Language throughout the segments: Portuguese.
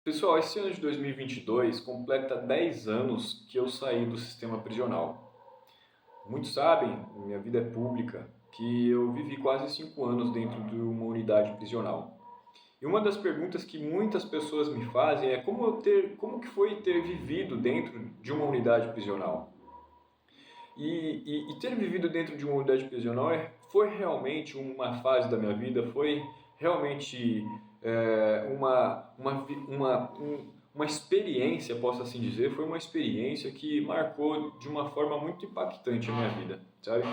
Pessoal, esse ano de 2022 completa 10 anos que eu saí do sistema prisional. Muitos sabem, minha vida é pública, que eu vivi quase 5 anos dentro de uma unidade prisional. E uma das perguntas que muitas pessoas me fazem é como que foi ter vivido dentro de uma unidade prisional? E ter vivido dentro de uma unidade prisional foi realmente uma fase da minha vida, foi realmente uma experiência, posso assim dizer, foi uma experiência que marcou de uma forma muito impactante a minha vida, sabe?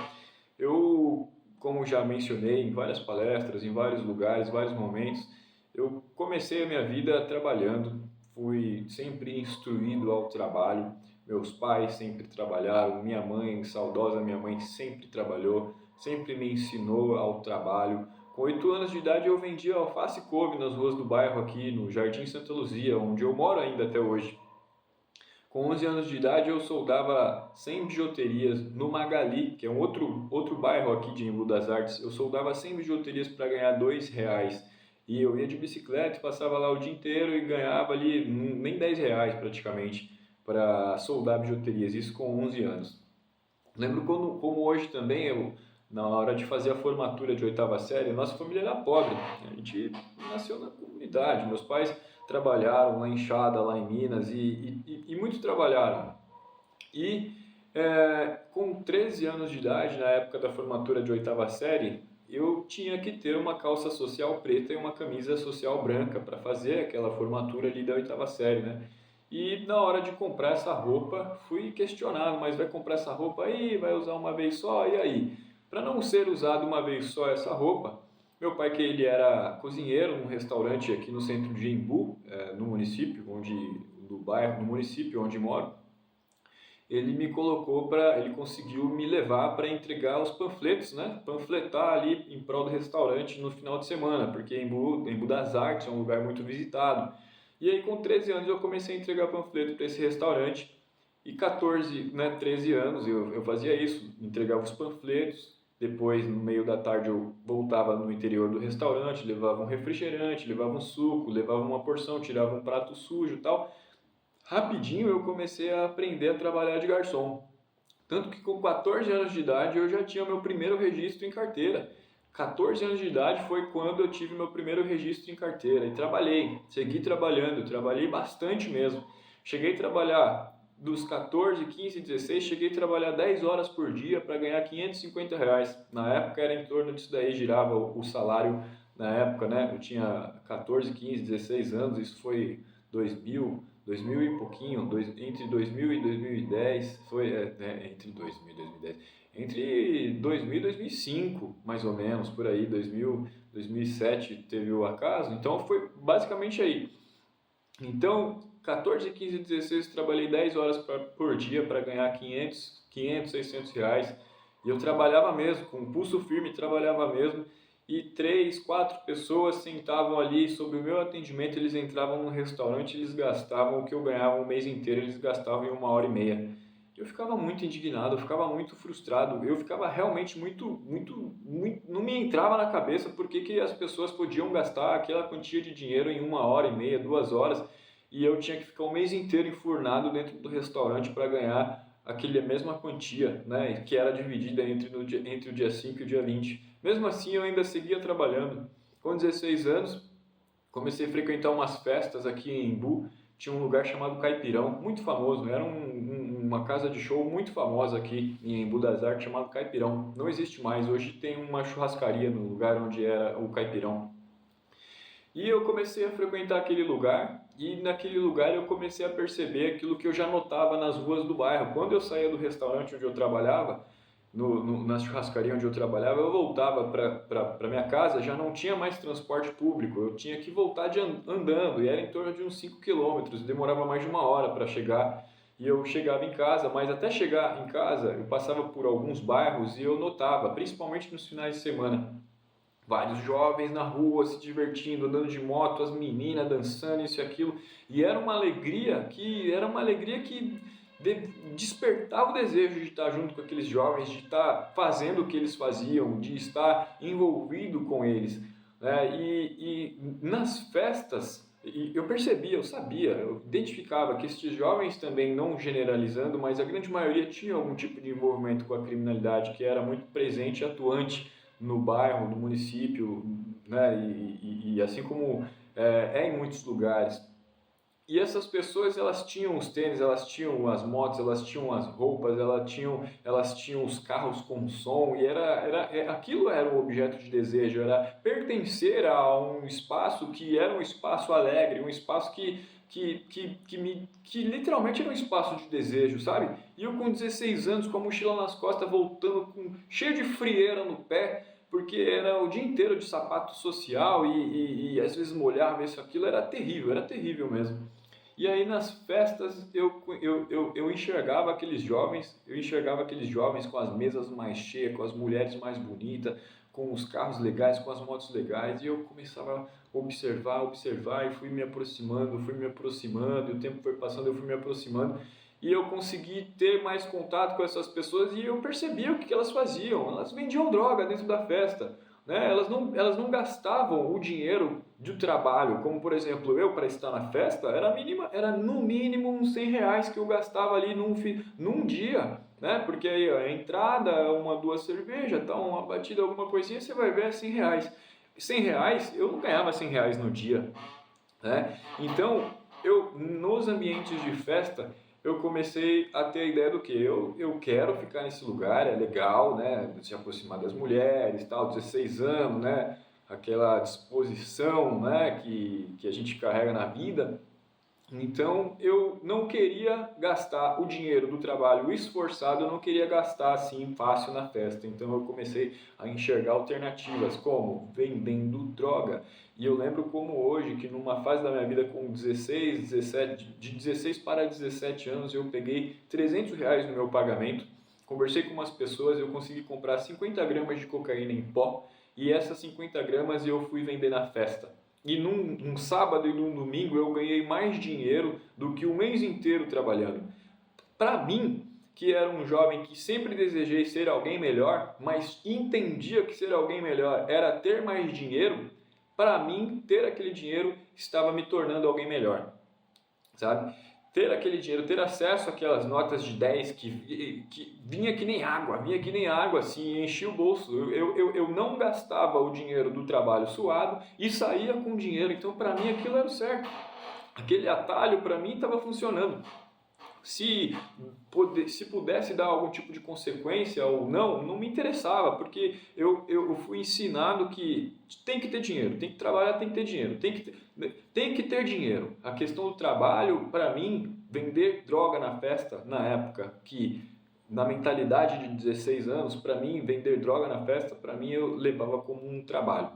Eu, como já mencionei em várias palestras, em vários lugares, vários momentos, eu comecei a minha vida trabalhando, fui sempre instruído ao trabalho. Meus pais sempre trabalharam, minha mãe, saudosa minha mãe, sempre trabalhou, sempre me ensinou ao trabalho. Com 8 anos de idade eu vendia alface e couve nas ruas do bairro aqui no Jardim Santa Luzia, onde eu moro ainda até hoje. Com 11 anos de idade eu soldava 100 bijuterias no Magali, que é um outro bairro aqui de Embu das Artes. Eu soldava 100 bijuterias para ganhar R$ 2. E eu ia de bicicleta, passava lá o dia inteiro e ganhava ali nem R$ 10 praticamente para soldar bijuterias, isso com 11 anos. Lembro como hoje também, na hora de fazer a formatura de oitava série, nossa família era pobre, a gente nasceu na comunidade, meus pais trabalharam na enxada lá em Minas e muito trabalharam. E com 13 anos de idade, na época da formatura de oitava série, eu tinha que ter uma calça social preta e uma camisa social branca para fazer aquela formatura ali da oitava série, né? E na hora de comprar essa roupa, fui questionado, mas vai comprar essa roupa aí, vai usar uma vez só, e aí? Para não ser usado uma vez só essa roupa, meu pai, que ele era cozinheiro num restaurante aqui no centro de Embu, no município, do bairro, no município onde moro, ele conseguiu me levar para entregar os panfletos, né? Panfletar ali em prol do restaurante no final de semana, porque Embu das Artes é um lugar muito visitado. E aí com 13 anos eu comecei a entregar panfleto para esse restaurante e 14, né, 13 anos eu fazia isso, entregava os panfletos, depois no meio da tarde eu voltava no interior do restaurante, levava um refrigerante, levava um suco, levava uma porção, tirava um prato sujo e tal. Rapidinho eu comecei a aprender a trabalhar de garçom. Tanto que com 14 anos de idade eu já tinha meu primeiro registro em carteira. 14 anos de idade foi quando eu tive meu primeiro registro em carteira e trabalhei, segui trabalhando, trabalhei bastante mesmo. Cheguei a trabalhar dos 14, 15, 16, cheguei a trabalhar 10 horas por dia para ganhar R$ 550. Na época era em torno disso daí, girava o salário na época, né? Eu tinha 14, 15, 16 anos, isso foi 2000 e pouquinho, entre 2000 e 2010, entre 2000 e 2010, entre 2000 e 2005, mais ou menos, por aí, 2000, 2007 teve o acaso, então foi basicamente aí. Então, 14, 15, 16, trabalhei 10 horas por dia para ganhar 500, 600 reais, e eu trabalhava mesmo, com pulso firme, trabalhava mesmo, e 3, 4 pessoas sentavam ali sob o meu atendimento, eles entravam no restaurante, eles gastavam o que eu ganhava um mês inteiro, eles gastavam em 1 hora e meia. Eu ficava muito indignado, eu ficava muito frustrado, eu ficava realmente muito, não me entrava na cabeça porque que as pessoas podiam gastar aquela quantia de dinheiro em 1 hora e meia, 2 horas, e eu tinha que ficar o mês inteiro enfurnado dentro do restaurante para ganhar aquela mesma quantia, né, que era dividida entre o dia 5 e o dia 20. Mesmo assim, eu ainda seguia trabalhando. Com 16 anos, comecei a frequentar umas festas aqui em Embu. Tinha um lugar chamado Caipirão, muito famoso. Era uma casa de show muito famosa aqui em Embu das Artes, chamado Caipirão. Não existe mais. Hoje tem uma churrascaria no lugar onde era o Caipirão. E eu comecei a frequentar aquele lugar, e naquele lugar eu comecei a perceber aquilo que eu já notava nas ruas do bairro. Quando eu saía do restaurante onde eu trabalhava, na churrascaria onde eu trabalhava, eu voltava para minha casa, já não tinha mais transporte público, eu tinha que voltar andando, e era em torno de uns 5 quilômetros, demorava mais de 1 hora para chegar, e eu chegava em casa, mas até chegar em casa, eu passava por alguns bairros e eu notava, principalmente nos finais de semana, vários jovens na rua se divertindo, andando de moto, as meninas dançando, isso e aquilo, e era uma alegria que despertava o desejo de estar junto com aqueles jovens, de estar fazendo o que eles faziam, de estar envolvido com eles, né? E nas festas E eu percebia, eu sabia, eu identificava que esses jovens também, não generalizando, mas a grande maioria tinha algum tipo de envolvimento com a criminalidade que era muito presente e atuante no bairro, no município, né? E assim como é em muitos lugares. E essas pessoas, elas tinham os tênis, elas tinham as motos, elas tinham as roupas, elas tinham os carros com som, e aquilo era um objeto de desejo, era pertencer a um espaço que era um espaço alegre, um espaço que literalmente era um espaço de desejo, sabe? E eu com 16 anos, com a mochila nas costas, voltando cheio de frieira no pé, porque era o dia inteiro de sapato social e às vezes molhava isso, aquilo, era terrível mesmo. E aí nas festas eu enxergava aqueles jovens com as mesas mais cheias, com as mulheres mais bonitas, com os carros legais, com as motos legais, e eu começava a observar, e fui me aproximando, e o tempo foi passando, eu fui me aproximando, e eu consegui ter mais contato com essas pessoas, e eu percebia o que elas faziam. Elas vendiam droga dentro da festa, né? Elas não gastavam o dinheiro do trabalho, como por exemplo eu, para estar na festa, era no mínimo uns R$ 100 que eu gastava ali num dia, né? Porque aí a entrada, uma, duas cervejas, tá, uma batida, alguma coisinha, você vai ver R$ 100. R$ 100, eu não ganhava R$ 100 no dia, né? Então, nos ambientes de festa, eu comecei a ter a ideia do que eu quero ficar nesse lugar, é legal, né? Se aproximar das mulheres, tal, 16 anos, né? Aquela disposição, né? Que a gente carrega na vida. Então eu não queria gastar o dinheiro do trabalho esforçado, eu não queria gastar assim fácil na festa. Então eu comecei a enxergar alternativas, como vendendo droga. E eu lembro como hoje, que numa fase da minha vida com 16, 17, de 16 para 17 anos, eu peguei R$ 300 no meu pagamento, conversei com umas pessoas, eu consegui comprar 50 gramas de cocaína em pó, e essas 50 gramas eu fui vender na festa. E num sábado e num domingo eu ganhei mais dinheiro do que o mês inteiro trabalhando. Para mim, que era um jovem que sempre desejei ser alguém melhor, mas entendia que ser alguém melhor era ter mais dinheiro, para mim, ter aquele dinheiro estava me tornando alguém melhor, sabe? Ter aquele dinheiro, ter acesso àquelas notas de 10 que vinha que nem água, assim, enchia o bolso. Eu não gastava o dinheiro do trabalho suado e saía com dinheiro, então para mim aquilo era o certo. Aquele atalho para mim estava funcionando. Se pudesse dar algum tipo de consequência ou não, não me interessava, porque eu fui ensinado que tem que ter dinheiro, tem que trabalhar, tem que ter dinheiro, tem que ter dinheiro. A questão do trabalho, para mim, vender droga na festa, na época que, na mentalidade de 16 anos, para mim, vender droga na festa, para mim, eu levava como um trabalho.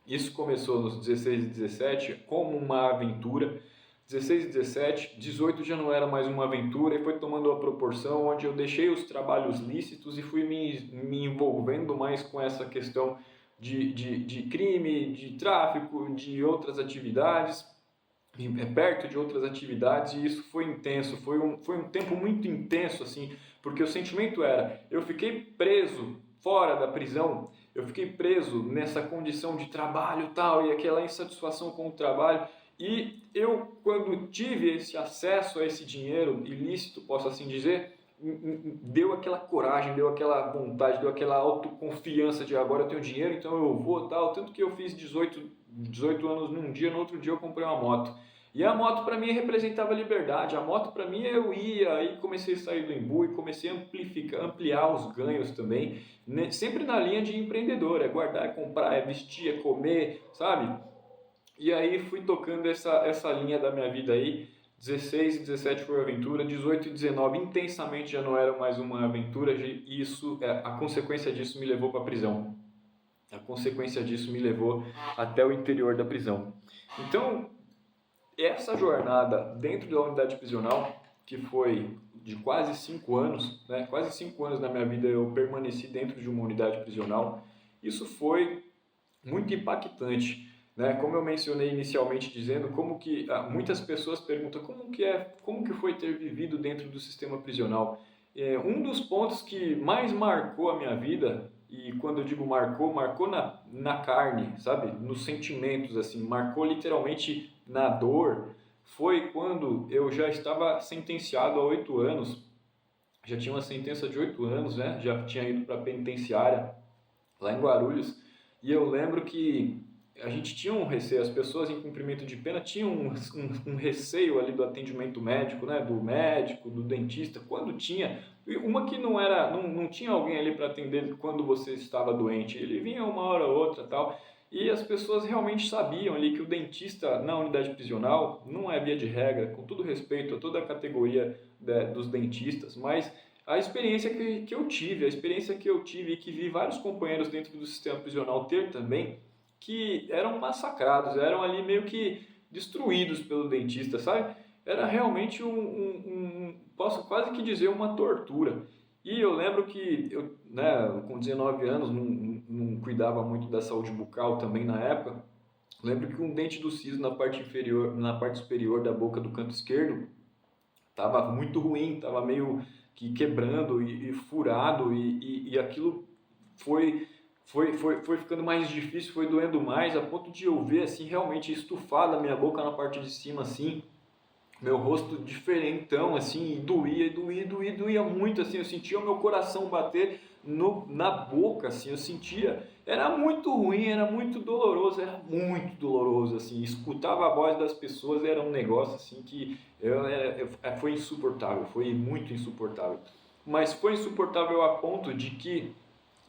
Isso começou nos 16 e 17 como uma aventura. 16 e 17, 18 já não era mais uma aventura e foi tomando uma proporção onde eu deixei os trabalhos lícitos e fui me envolvendo mais com essa questão de crime, de tráfico, de outras atividades, perto de outras atividades, e isso foi intenso, foi um tempo muito intenso, assim, porque o sentimento era, eu fiquei preso fora da prisão, eu fiquei preso nessa condição de trabalho e tal, e aquela insatisfação com o trabalho, e eu, quando tive esse acesso a esse dinheiro ilícito, posso assim dizer, deu aquela coragem, deu aquela vontade, deu aquela autoconfiança de agora eu tenho dinheiro, então eu vou, tal, tanto que eu fiz 18 anos num dia, no outro dia eu comprei uma moto. E a moto para mim representava liberdade, a moto para mim eu ia, aí comecei a sair do embu e comecei a ampliar os ganhos também, né? Sempre na linha de empreendedor, é guardar, é comprar, é vestir, é comer, sabe? E aí fui tocando essa linha da minha vida aí, 16 e 17 foi aventura, 18 e 19 intensamente já não era mais uma aventura, e a consequência disso me levou para a prisão. A consequência disso me levou até o interior da prisão. Então, essa jornada dentro da unidade prisional, que foi de quase 5 anos, né? Quase 5 anos na minha vida eu permaneci dentro de uma unidade prisional, isso foi muito impactante, né? Como eu mencionei inicialmente dizendo, como que muitas pessoas perguntam como que foi ter vivido dentro do sistema prisional. Um dos pontos que mais marcou a minha vida, e quando eu digo marcou na carne, sabe? Nos sentimentos, assim, marcou literalmente na dor foi quando eu já estava sentenciado a 8 anos, já tinha uma sentença de 8 anos, né? Já tinha ido para a penitenciária lá em Guarulhos, e eu lembro que a gente tinha um receio, as pessoas em cumprimento de pena tinham um receio ali do atendimento médico, né? Do médico, do dentista, quando tinha, uma que não era, não tinha alguém ali para atender quando você estava doente, ele vinha uma hora ou outra tal, e as pessoas realmente sabiam ali que o dentista na unidade prisional não é via de regra, com todo respeito a toda a categoria dos dentistas, mas a experiência que eu tive, a experiência que eu tive e que vi vários companheiros dentro do sistema prisional ter também, que eram massacrados, eram ali meio que destruídos pelo dentista, sabe? Era realmente posso quase que dizer, uma tortura. E eu lembro que eu, né, com 19 anos, não cuidava muito da saúde bucal também na época. Lembro que um dente do siso na parte inferior, na parte superior da boca do canto esquerdo, estava muito ruim, estava meio que quebrando e furado e aquilo foi ficando mais difícil, foi doendo mais, a ponto de eu ver assim realmente estufada a minha boca na parte de cima assim, meu rosto diferentão, assim, e doía muito, assim, eu sentia o meu coração bater na boca, assim, eu sentia, era muito ruim, era muito doloroso, assim, escutava a voz das pessoas, era um negócio, assim, que foi insuportável, foi muito insuportável, mas foi insuportável a ponto de que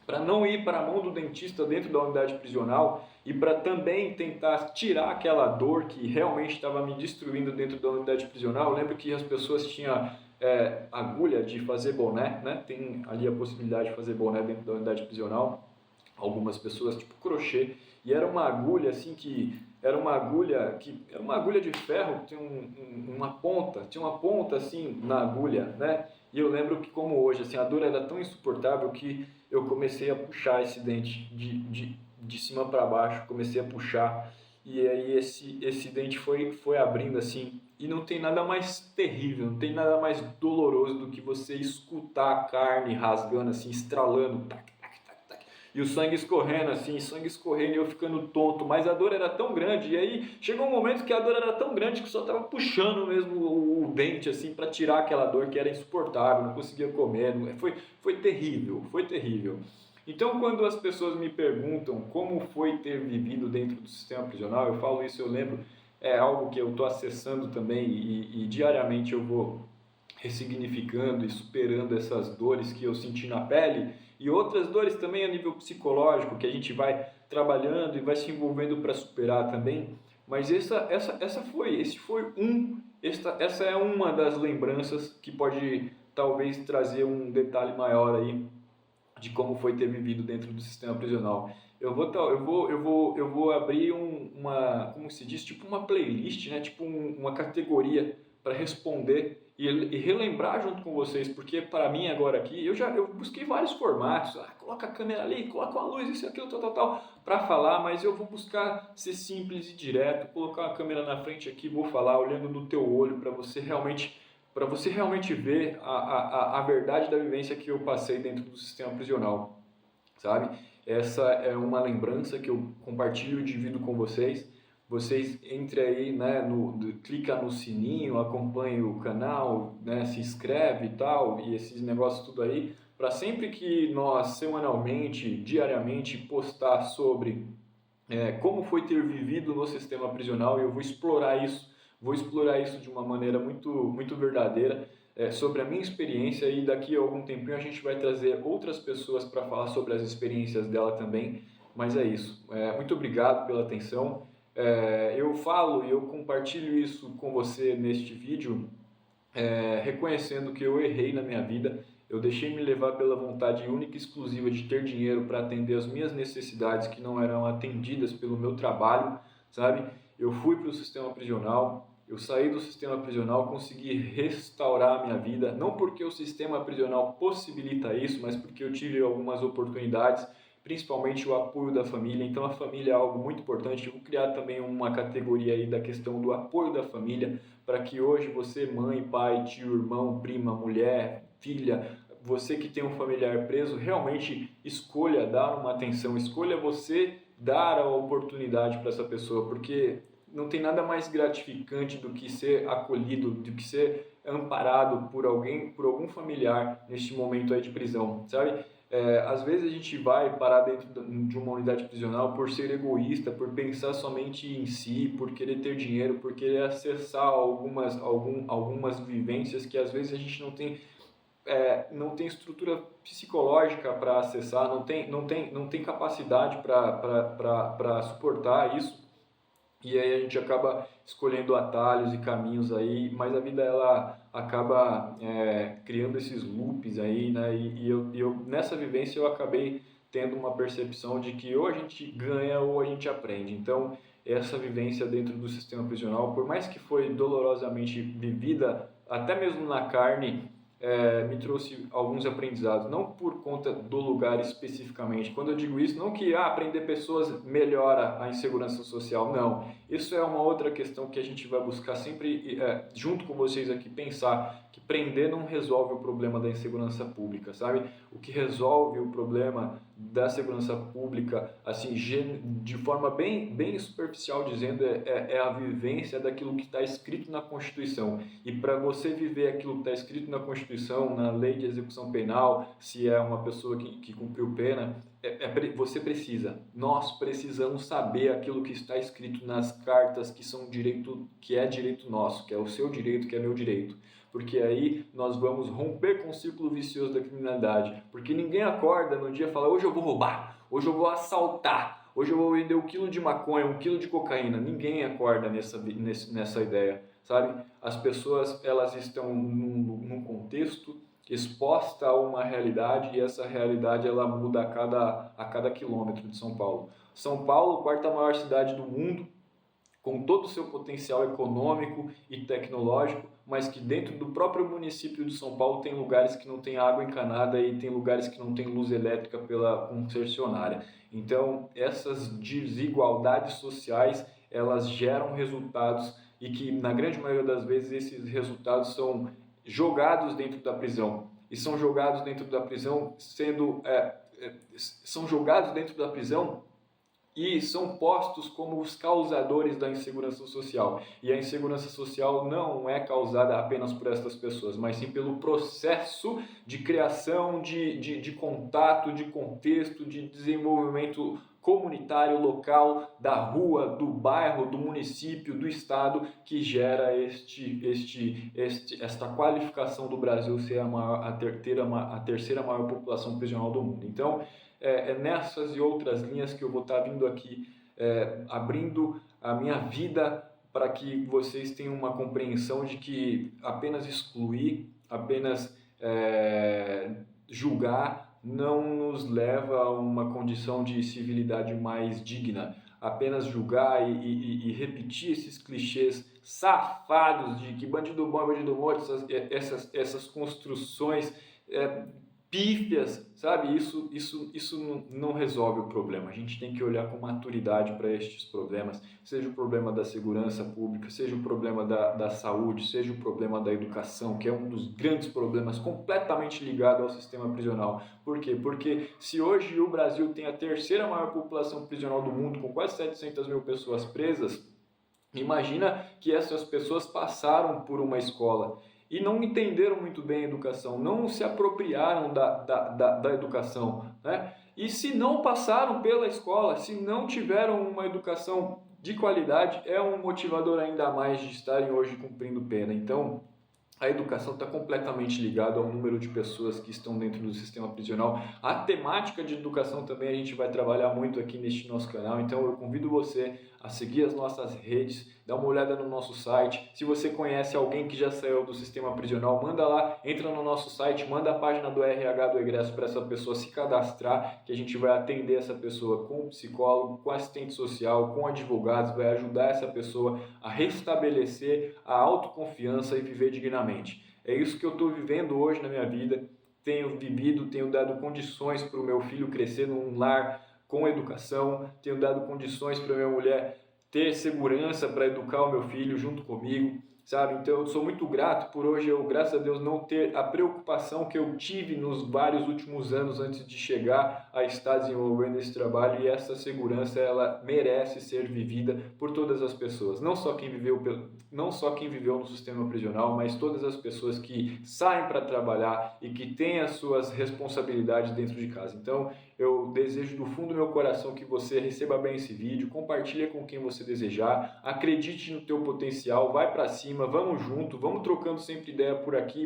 para não ir para a mão do dentista dentro da unidade prisional e para também tentar tirar aquela dor que realmente estava me destruindo dentro da unidade prisional. Eu lembro que as pessoas tinham agulha de fazer boné, né? Tem ali a possibilidade de fazer boné dentro da unidade prisional, algumas pessoas, tipo crochê, e era uma agulha assim que era uma agulha de ferro, tinha tinha uma ponta assim na agulha, né? E eu lembro que como hoje, assim, a dor era tão insuportável que eu comecei a puxar esse dente de cima para baixo, comecei a puxar, e aí esse dente foi abrindo assim, e não tem nada mais terrível, não tem nada mais doloroso do que você escutar a carne rasgando assim, estralando, tac, tac, tac, tac, e o sangue escorrendo assim, sangue escorrendo e eu ficando tonto, mas a dor era tão grande, e aí chegou um momento que a dor era tão grande que só estava puxando mesmo o dente assim para tirar aquela dor que era insuportável, não conseguia comer, foi terrível, foi terrível. Então, quando as pessoas me perguntam como foi ter vivido dentro do sistema prisional, eu falo isso, eu lembro, é algo que eu estou acessando também e diariamente eu vou ressignificando e superando essas dores que eu senti na pele e outras dores também a nível psicológico que a gente vai trabalhando e vai se envolvendo para superar também. Mas essa é uma das lembranças que pode talvez trazer um detalhe maior aí de como foi ter vivido dentro do sistema prisional. Eu vou abrir como se diz, tipo uma playlist, né? Tipo uma categoria para responder e relembrar junto com vocês, porque para mim agora aqui, eu busquei vários formatos, coloca a câmera ali, coloca uma luz, isso, aquilo, tal, para falar, mas eu vou buscar ser simples e direto, colocar a câmera na frente aqui, vou falar olhando no teu olho para você realmente ver a verdade da vivência que eu passei dentro do sistema prisional, sabe? Essa é uma lembrança que eu compartilho e divido com vocês. Vocês entrem aí, né, clica no sininho, acompanhe o canal, né, se inscreve e tal, e esses negócios tudo aí, para sempre que nós, semanalmente, diariamente, postar sobre como foi ter vivido no sistema prisional, e eu vou explorar isso de uma maneira muito verdadeira, sobre a minha experiência, e daqui a algum tempinho a gente vai trazer outras pessoas para falar sobre as experiências dela também, mas é isso. Muito obrigado pela atenção. Eu falo e eu compartilho isso com você neste vídeo, reconhecendo que eu errei na minha vida, eu deixei me levar pela vontade única e exclusiva de ter dinheiro para atender as minhas necessidades que não eram atendidas pelo meu trabalho, sabe? Eu fui para o sistema prisional, eu saí do sistema prisional, consegui restaurar a minha vida, não porque o sistema prisional possibilita isso, mas porque eu tive algumas oportunidades, principalmente o apoio da família. Então a família é algo muito importante. Eu vou criar também uma categoria aí da questão do apoio da família, para que hoje você, mãe, pai, tio, irmão, prima, mulher, filha, você que tem um familiar preso, realmente escolha dar uma atenção, escolha você dar a oportunidade para essa pessoa, porque não tem nada mais gratificante do que ser acolhido, do que ser amparado por alguém, por algum familiar neste momento aí de prisão, sabe? Às vezes a gente vai parar dentro de uma unidade prisional por ser egoísta, por pensar somente em si, por querer ter dinheiro, por querer acessar algumas vivências que às vezes a gente não tem estrutura psicológica para acessar, não tem capacidade para suportar isso. E aí a gente acaba escolhendo atalhos e caminhos aí, mas a vida ela acaba criando esses loops aí, né? E eu nessa vivência eu acabei tendo uma percepção de que ou a gente ganha ou a gente aprende. Então essa vivência dentro do sistema prisional, por mais que foi dolorosamente vivida, até mesmo na carne, me trouxe alguns aprendizados, não por conta do lugar especificamente. Quando eu digo isso, não que aprender pessoas melhora a insegurança social, não. Isso é uma outra questão que a gente vai buscar sempre, junto com vocês aqui, pensar que prender não resolve o problema da insegurança pública, sabe? O que resolve o problema da segurança pública, assim, de forma bem superficial dizendo, é a vivência daquilo que está escrito na Constituição. E para você viver aquilo que está escrito na Constituição, na lei de execução penal, se é uma pessoa que cumpriu pena, você precisa, nós precisamos saber aquilo que está escrito nas cartas que são direito, que é direito nosso, que é o seu direito, que é meu direito. Porque aí nós vamos romper com o círculo vicioso da criminalidade. Porque ninguém acorda no dia e fala, hoje eu vou roubar, hoje eu vou assaltar, hoje eu vou vender 1 quilo de maconha, 1 quilo de cocaína. Ninguém acorda nessa ideia, sabe? As pessoas, elas estão num contexto exposta a uma realidade, e essa realidade ela muda a cada quilômetro de São Paulo. São Paulo, quarta maior cidade do mundo, com todo o seu potencial econômico e tecnológico, mas que dentro do próprio município de São Paulo tem lugares que não tem água encanada e tem lugares que não tem luz elétrica pela concessionária. Então, essas desigualdades sociais, elas geram resultados e que, na grande maioria das vezes, esses resultados são jogados dentro da prisão. E são jogados dentro da prisão são jogados dentro da prisão e são postos como os causadores da insegurança social. E a insegurança social não é causada apenas por essas pessoas, mas sim pelo processo de criação, de contato, de contexto, de desenvolvimento comunitário, local, da rua, do bairro, do município, do estado, que gera esta qualificação do Brasil ser a terceira maior população prisional do mundo. Então, nessas e outras linhas que eu vou estar vindo aqui, abrindo a minha vida para que vocês tenham uma compreensão de que apenas excluir, apenas julgar, não nos leva a uma condição de civilidade mais digna. Apenas julgar e repetir esses clichês safados de que bandido bom é bandido morto, essas construções pífias, sabe? Isso não resolve o problema. A gente tem que olhar com maturidade para estes problemas, seja o problema da segurança pública, seja o problema da saúde, seja o problema da educação, que é um dos grandes problemas completamente ligado ao sistema prisional. Por quê? Porque se hoje o Brasil tem a terceira maior população prisional do mundo, com quase 700 mil pessoas presas, imagina que essas pessoas passaram por uma escola e não entenderam muito bem a educação, não se apropriaram da educação, né? E se não passaram pela escola, se não tiveram uma educação de qualidade, é um motivador ainda mais de estarem hoje cumprindo pena. Então, a educação está completamente ligada ao número de pessoas que estão dentro do sistema prisional. A temática de educação também a gente vai trabalhar muito aqui neste nosso canal, então eu convido você a seguir as nossas redes, dá uma olhada no nosso site. Se você conhece alguém que já saiu do sistema prisional, manda lá, entra no nosso site, manda a página do RH do egresso para essa pessoa se cadastrar, que a gente vai atender essa pessoa com psicólogo, com assistente social, com advogados, vai ajudar essa pessoa a restabelecer a autoconfiança e viver dignamente. É isso que eu estou vivendo hoje na minha vida, tenho dado condições para o meu filho crescer num lar com educação, tenho dado condições para minha mulher ter segurança para educar o meu filho junto comigo, sabe? Então eu sou muito grato por hoje eu, graças a Deus, não ter a preocupação que eu tive nos vários últimos anos antes de chegar a estar desenvolvendo esse trabalho, e essa segurança ela merece ser vivida por todas as pessoas, não só quem viveu no sistema prisional, mas todas as pessoas que saem para trabalhar e que têm as suas responsabilidades dentro de casa. Então, eu desejo do fundo do meu coração que você receba bem esse vídeo, compartilhe com quem você desejar, acredite no teu potencial, vai para cima, vamos junto, vamos trocando sempre ideia por aqui,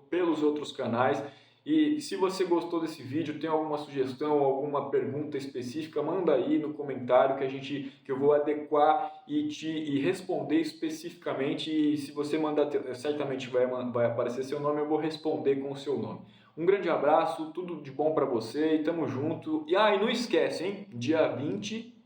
pelos outros canais. E se você gostou desse vídeo, tem alguma sugestão, alguma pergunta específica, manda aí no comentário que eu vou adequar e responder especificamente. E se você mandar, certamente vai aparecer seu nome, eu vou responder com o seu nome. Um grande abraço, tudo de bom para você e tamo junto. E não esquece, hein? Dia 20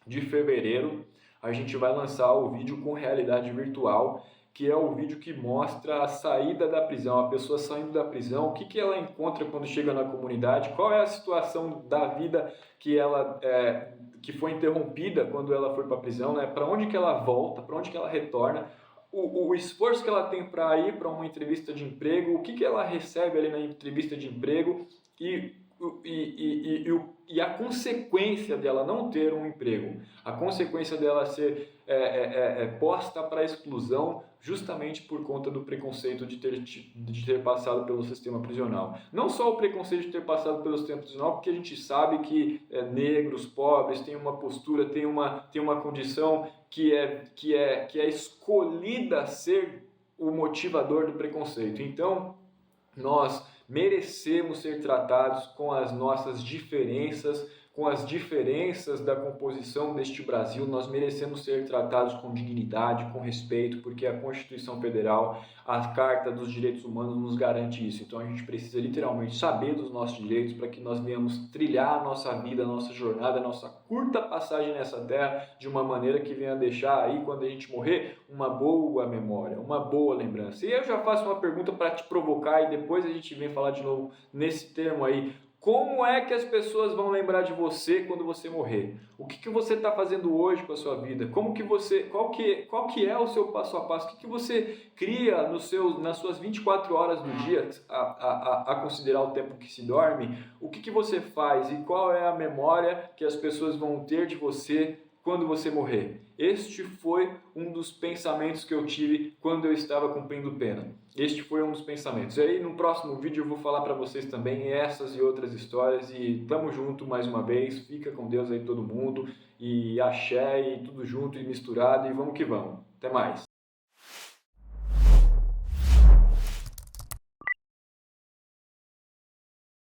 de fevereiro a gente vai lançar o vídeo com realidade virtual, que é o vídeo que mostra a saída da prisão, a pessoa saindo da prisão, o que ela encontra quando chega na comunidade, qual é a situação da vida que foi interrompida quando ela foi para a prisão, né? Para onde que ela volta, para onde que ela retorna, o esforço que ela tem para ir para uma entrevista de emprego, o que ela recebe ali na entrevista de emprego e a consequência dela não ter um emprego, a consequência dela ser posta para exclusão justamente por conta do preconceito de ter passado pelo sistema prisional. Não só o preconceito de ter passado pelo sistema prisional, porque a gente sabe que negros, pobres, têm uma postura, têm uma condição que é escolhida a ser o motivador do preconceito. Então, nós merecemos ser tratados com as nossas diferenças, com as diferenças da composição deste Brasil. Nós merecemos ser tratados com dignidade, com respeito, porque a Constituição Federal, a Carta dos Direitos Humanos nos garante isso. Então a gente precisa literalmente saber dos nossos direitos para que nós venhamos trilhar a nossa vida, a nossa jornada, a nossa curta passagem nessa terra de uma maneira que venha deixar aí, quando a gente morrer, uma boa memória, uma boa lembrança. E eu já faço uma pergunta para te provocar e depois a gente vem falar de novo nesse termo aí. Como é que as pessoas vão lembrar de você quando você morrer? O que você está fazendo hoje com a sua vida? Qual que é o seu passo a passo? O que você cria nas suas 24 horas do dia, a considerar o tempo que se dorme? O que você faz e qual é a memória que as pessoas vão ter de você quando você morrer? Este foi um dos pensamentos que eu tive quando eu estava cumprindo pena. Este foi um dos pensamentos. E aí no próximo vídeo eu vou falar para vocês também essas e outras histórias. E tamo junto mais uma vez. Fica com Deus aí todo mundo. E axé e tudo junto e misturado. E vamos que vamos. Até mais.